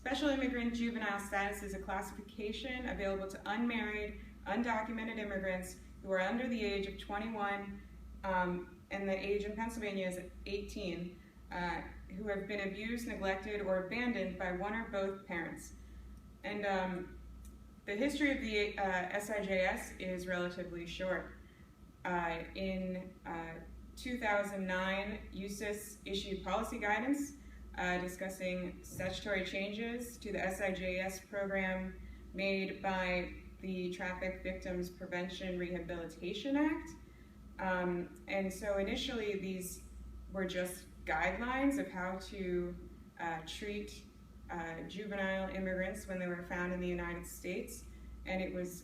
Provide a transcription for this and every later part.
Special immigrant juvenile status is a classification available to unmarried, undocumented immigrants who are under the age of 21, and the age in Pennsylvania is 18, who have been abused, neglected, or abandoned by one or both parents. And the history of the SIJS is relatively short. In 2009, USIS issued policy guidance discussing statutory changes to the SIJS program made by the Traffic Victims Prevention Rehabilitation Act. And so initially these were just guidelines of how to treat juvenile immigrants when they were found in the United States. And it was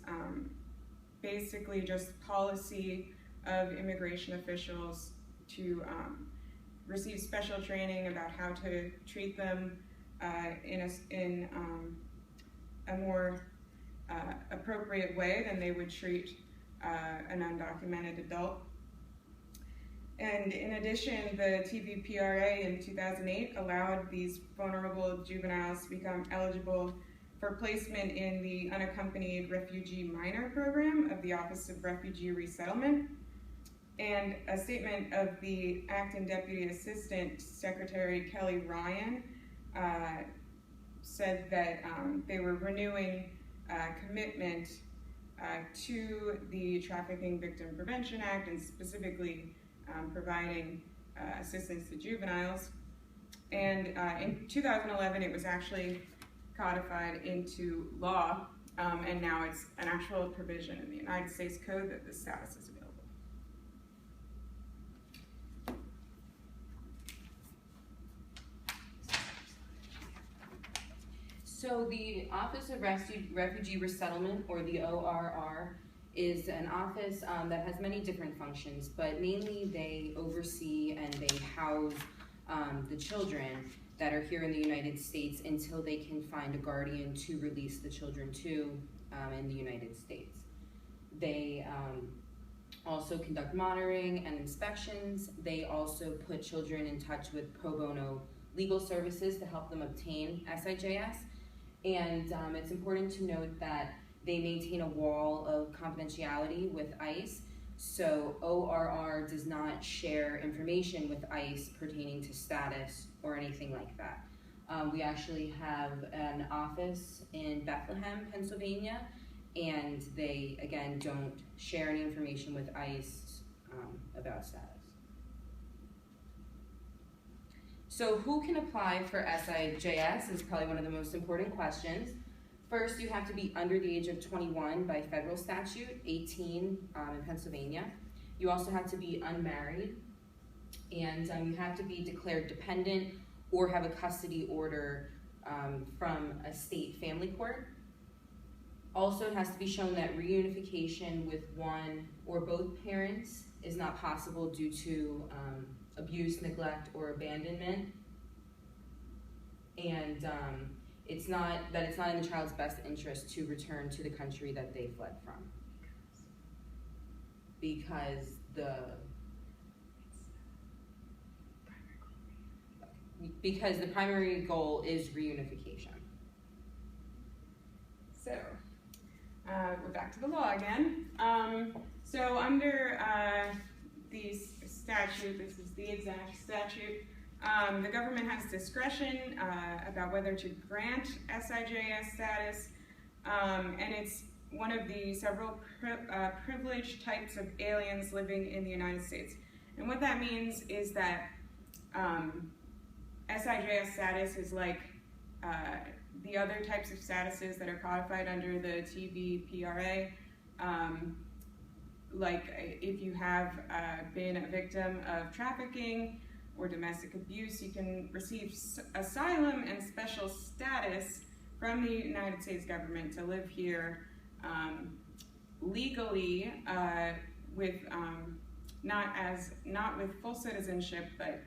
basically just policy of immigration officials to receive special training about how to treat them in a more appropriate way than they would treat an undocumented adult. And in addition, the TVPRA in 2008 allowed these vulnerable juveniles to become eligible for placement in the Unaccompanied Refugee Minor Program of the Office of Refugee Resettlement. And a statement of the Acting Deputy Assistant Secretary Kelly Ryan said that they were renewing commitment to the Trafficking Victim Prevention Act, and specifically providing assistance to juveniles. And in 2011, it was actually codified into law, and now it's an actual provision in the United States Code that this status is available. So the Office of Refugee Resettlement, or the ORR, is an office that has many different functions, but mainly they oversee and they house the children that are here in the United States until they can find a guardian to release the children to in the United States. They also conduct monitoring and inspections. They also put children in touch with pro bono legal services to help them obtain SIJS. And it's important to note that they maintain a wall of confidentiality with ICE, so ORR does not share information with ICE pertaining to status or anything like that. We actually have an office in Bethlehem, Pennsylvania, and they, again, don't share any information with ICE about status. So who can apply for SIJS is probably one of the most important questions. First, you have to be under the age of 21 by federal statute, 18 in Pennsylvania. You also have to be unmarried, and you have to be declared dependent or have a custody order from a state family court. Also, it has to be shown that reunification with one or both parents is not possible due to abuse, neglect, or abandonment, and it's not in the child's best interest to return to the country that they fled from, because the primary goal is reunification. So we're back to the law again. So under the statute, this is the exact statute, the government has discretion about whether to grant SIJS status, and it's one of the several privileged types of aliens living in the United States. And what that means is that SIJS status is like the other types of statuses that are codified under the TVPRA. Like if you have been a victim of trafficking or domestic abuse, you can receive asylum and special status from the United States government to live here legally with not with full citizenship, but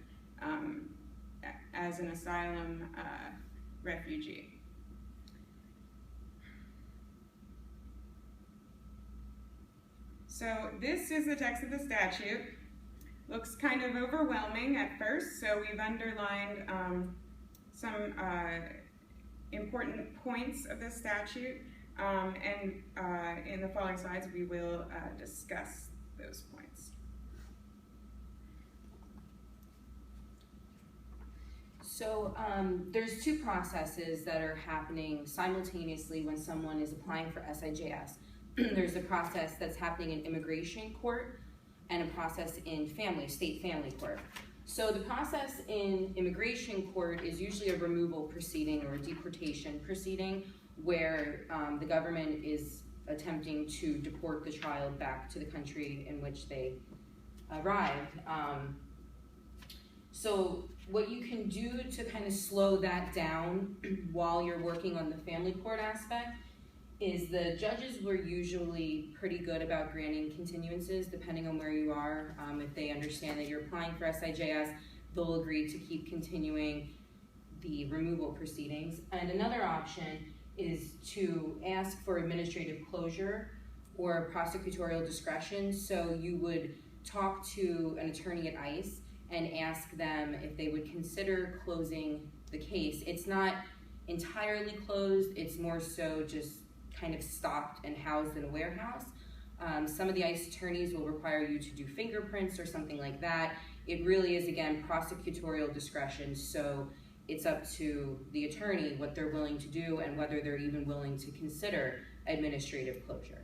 as an asylum refugee. So this is the text of the statute. Looks kind of overwhelming at first, so we've underlined some important points of the statute, and in the following slides we will discuss those points. So there's two processes that are happening simultaneously when someone is applying for SIJS. There's a process that's happening in immigration court and a process in state family court. So the process in immigration court is usually a removal proceeding or a deportation proceeding where the government is attempting to deport the child back to the country in which they arrived. So what you can do to kind of slow that down while you're working on the family court aspect is the judges were usually pretty good about granting continuances depending on where you are. If they understand that you're applying for SIJS, they'll agree to keep continuing the removal proceedings. And another option is to ask for administrative closure or prosecutorial discretion. So you would talk to an attorney at ICE and ask them if they would consider closing the case. It's not entirely closed, it's more so just kind of stopped and housed in a warehouse. Some of the ICE attorneys will require you to do fingerprints or something like that. It really is, again, prosecutorial discretion, so it's up to the attorney what they're willing to do and whether they're even willing to consider administrative closure.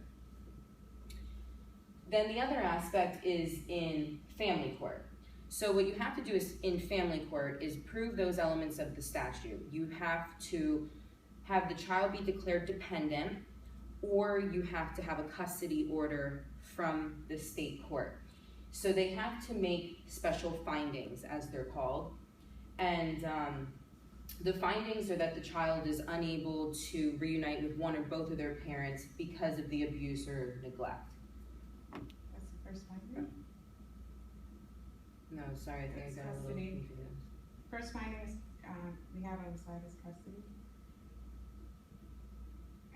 Then the other aspect is in family court. So what you have to do is in family court is prove those elements of the statute. You have to have the child be declared dependent, or you have to have a custody order from the state court. So they have to make special findings, as they're called. And the findings are that the child is unable to reunite with one or both of their parents because of the abuse or neglect. That's the first finding? No, sorry, I think I got a little confused. First finding is, we have on the slide is custody.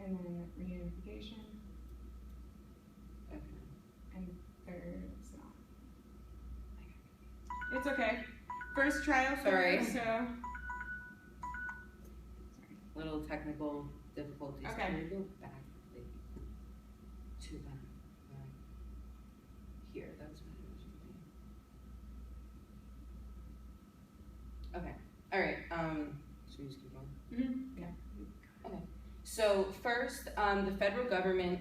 And then reunification. Okay. And third, it's not. It's okay. First trial, Sorry. So. Sorry. Little technical difficulties. Okay. Can we go back to the here? That's what it was. Okay. All right. Should we just keep going? Mm-hmm. Yeah. Okay. So first, the federal government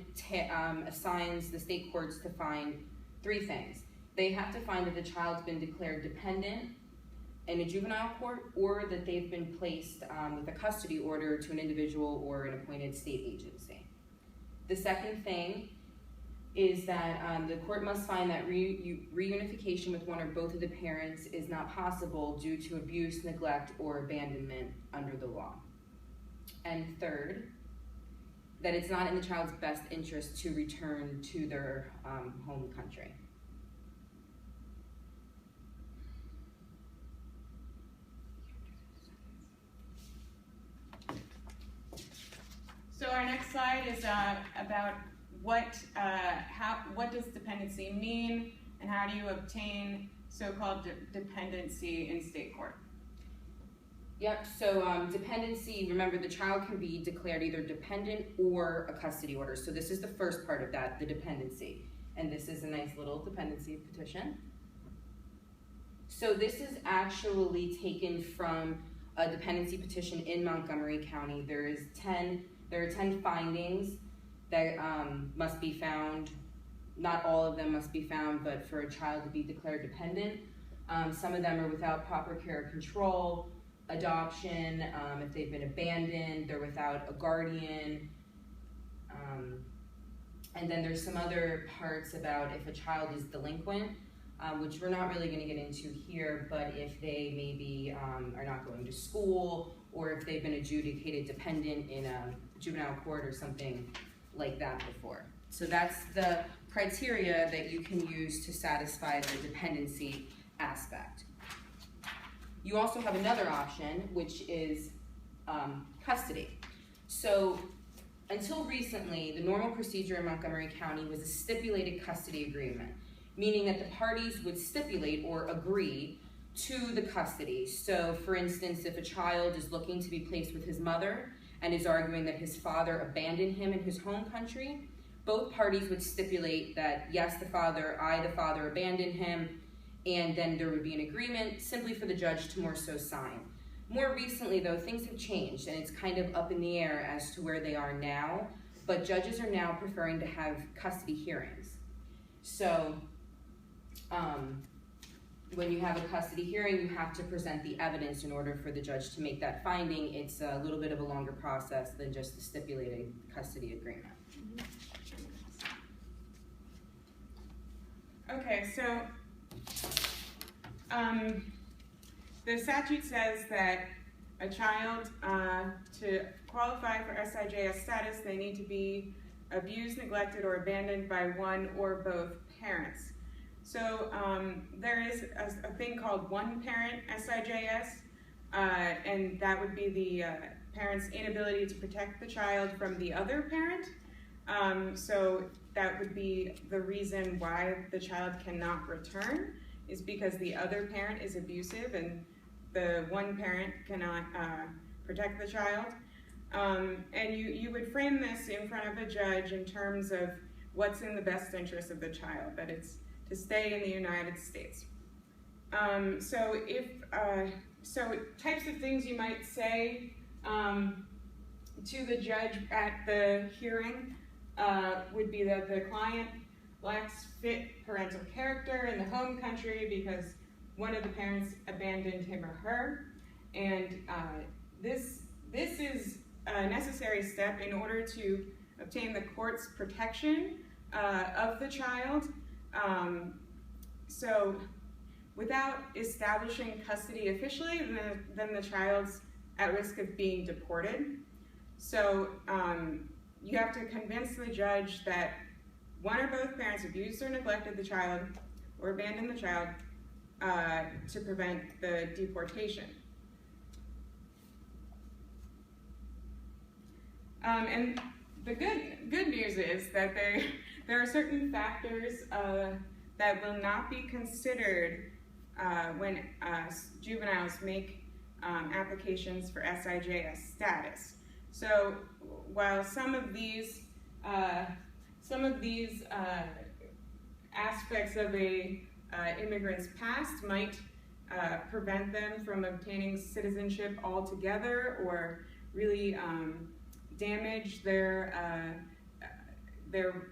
assigns the state courts to find three things. They have to find that the child's been declared dependent in a juvenile court, or that they've been placed with a custody order to an individual or an appointed state agency. The second thing is that the court must find that reunification with one or both of the parents is not possible due to abuse, neglect, or abandonment under the law. And third, that it's not in the child's best interest to return to their home country. So our next slide is about what does dependency mean, and how do you obtain so-called dependency in state court? Yep, so dependency, remember the child can be declared either dependent or a custody order. So this is the first part of that, the dependency. And this is a nice little dependency petition. So this is actually taken from a dependency petition in Montgomery County. There are 10 findings that must be found. Not all of them must be found, but for a child to be declared dependent. Some of them are without proper care or control, adoption, if they've been abandoned, they're without a guardian. And then there's some other parts about if a child is delinquent, which we're not really going to get into here, but if they maybe are not going to school, or if they've been adjudicated dependent in a juvenile court or something like that before. So that's the criteria that you can use to satisfy the dependency aspect. You also have another option, which is custody. So until recently, the normal procedure in Montgomery County was a stipulated custody agreement, meaning that the parties would stipulate or agree to the custody. So for instance, if a child is looking to be placed with his mother, and is arguing that his father abandoned him in his home country, both parties would stipulate that, yes, the father abandoned him, and then there would be an agreement simply for the judge to more so sign. More recently, though, things have changed, and it's kind of up in the air as to where they are now, but judges are now preferring to have custody hearings. So, when you have a custody hearing, you have to present the evidence in order for the judge to make that finding. It's a little bit of a longer process than just the stipulated custody agreement. Okay, so the statute says that a child, to qualify for SIJS status, they need to be abused, neglected, or abandoned by one or both parents. So there is a thing called one-parent SIJS, and that would be the parent's inability to protect the child from the other parent. So that would be the reason why the child cannot return, is because the other parent is abusive and the one parent cannot protect the child. And you would frame this in front of a judge in terms of what's in the best interest of the child, that it's to stay in the United States. So types of things you might say to the judge at the hearing would be that the client lacks fit parental character in the home country because one of the parents abandoned him or her, and this is a necessary step in order to obtain the court's protection of the child. So without establishing custody officially, then the child's at risk of being deported. So you have to convince the judge that one or both parents abused or neglected the child or abandoned the child to prevent the deportation. And the good news is that there are certain factors that will not be considered when juveniles make applications for SIJS status. So while some of these aspects of a immigrant's past might prevent them from obtaining citizenship altogether, or really damage their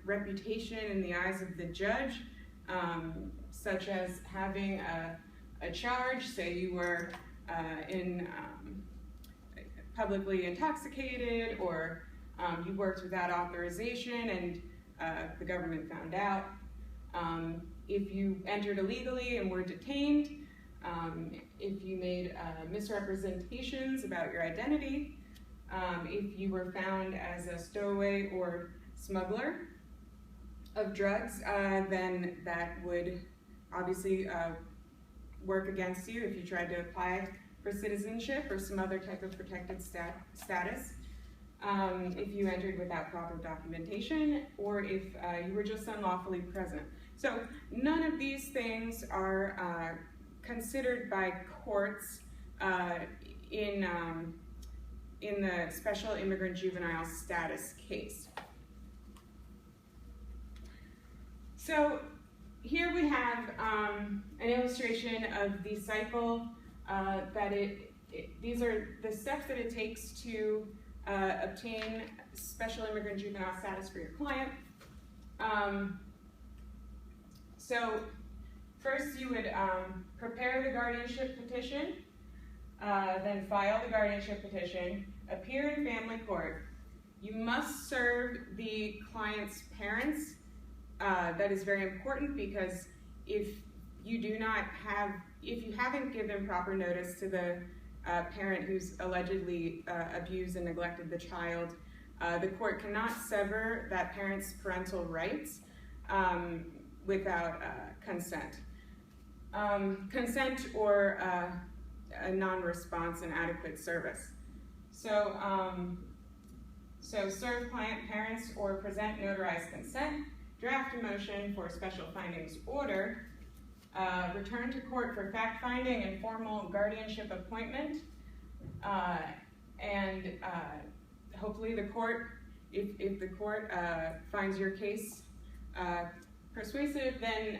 reputation in the eyes of the judge, such as having a charge, say you were publicly intoxicated, or you worked without authorization and the government found out. If you entered illegally and were detained, if you made misrepresentations about your identity, if you were found as a stowaway or smuggler of drugs, then that would obviously work against you if you tried to apply for citizenship or some other type of protected status. If you entered without proper documentation, or if you were just unlawfully present. So none of these things are considered by courts in the special immigrant juvenile status case. So here we have an illustration of the cycle that these are the steps that it takes to obtain special immigrant juvenile status for your client. So first you would prepare the guardianship petition, then file the guardianship petition, appear in family court. You must serve the client's parents. That is very important, because if you haven't given proper notice to the parent who's allegedly abused and neglected the child, the court cannot sever that parent's parental rights without consent. Consent or a non-response and adequate service. So, serve client parents or present notarized consent, draft a motion for special findings order, return to court for fact-finding and formal guardianship appointment, and hopefully the court, if the court finds your case persuasive, then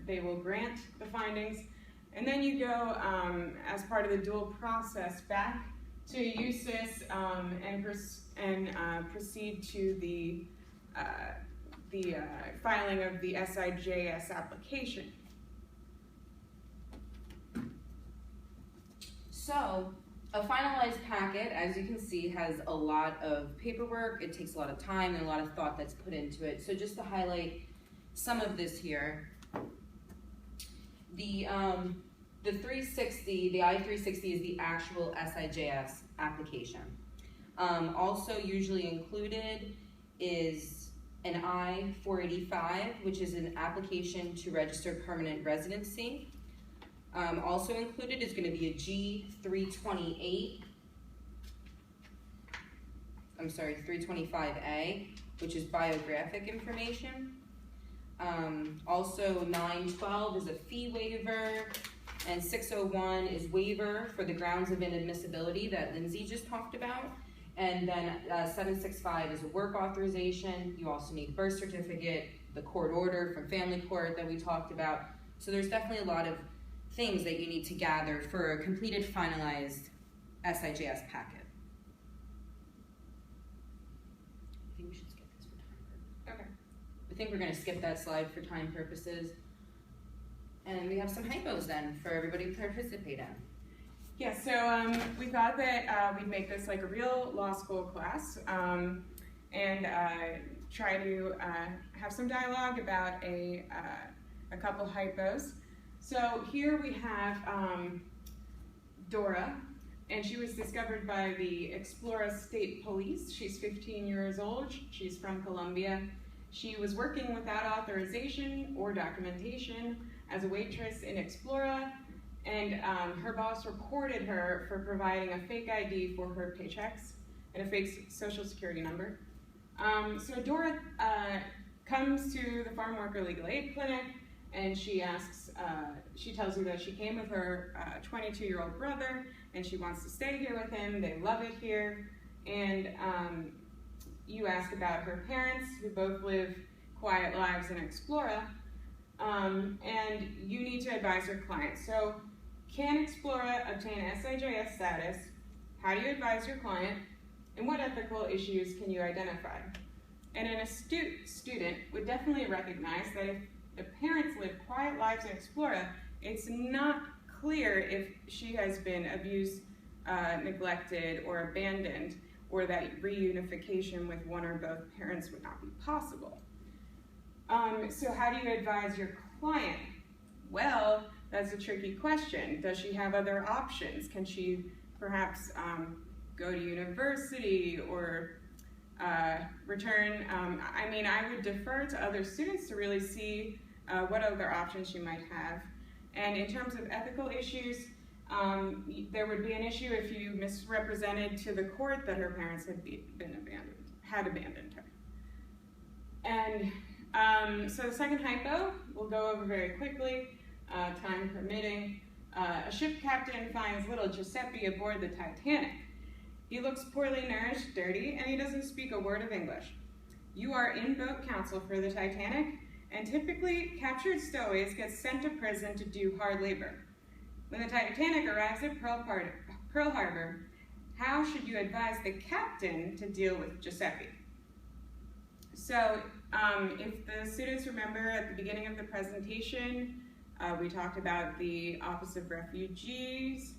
they will grant the findings. And then you go, as part of the dual process, back to USIS and proceed to the filing of the SIJS application. So, a finalized packet, as you can see, has a lot of paperwork. It takes a lot of time and a lot of thought that's put into it. So just to highlight some of this here, the I-360 is the actual SIJS application. Also usually included is an I-485, which is an application to register permanent residency. Also included is going to be a G328, 325A, which is biographic information. Also 912 is a fee waiver, and 601 is waiver for the grounds of inadmissibility that Lindsey just talked about. And then 765 is a work authorization. You also need birth certificate, the court order from family court that we talked about. So there's definitely a lot of things that you need to gather for a completed, finalized SIJS packet. I think we should skip this for time purposes. Okay. I think we're going to skip that slide for time purposes. And we have some hypos then for everybody to participate in. Yeah, so we thought that we'd make this like a real law school class and try to have some dialogue about a couple hypos. So here we have Dora, and she was discovered by the Explora State Police. She's 15 years old. She's from Colombia. She was working without authorization or documentation as a waitress in Explora, and her boss reported her for providing a fake ID for her paychecks and a fake social security number. So Dora comes to the Farm Worker Legal Aid Clinic, and she asks, she tells you that she came with her 22-year-old brother, and she wants to stay here with him. They love it here. And you ask about her parents, who both live quiet lives in Explora, and you need to advise your client. So, can Explora obtain SIJS status? How do you advise your client? And what ethical issues can you identify? And an astute student would definitely recognize that if the parents live quiet lives in Explora, it's not clear if she has been abused, neglected, or abandoned, or that reunification with one or both parents would not be possible. So how do you advise your client? Well, that's a tricky question. Does she have other options? Can she perhaps go to university or return? I mean, I would defer to other students to really see what other options she might have. And in terms of ethical issues, there would be an issue if you misrepresented to the court that her parents had abandoned her. And so the second hypo, we'll go over very quickly, time permitting. A ship captain finds little Giuseppe aboard the Titanic. He looks poorly nourished, dirty, and he doesn't speak a word of English. You are in-boat counsel for the Titanic, and typically captured stowaways get sent to prison to do hard labor. When the Titanic arrives at Pearl Harbor, how should you advise the captain to deal with Giuseppe? So if the students remember at the beginning of the presentation, we talked about the Office of Refugees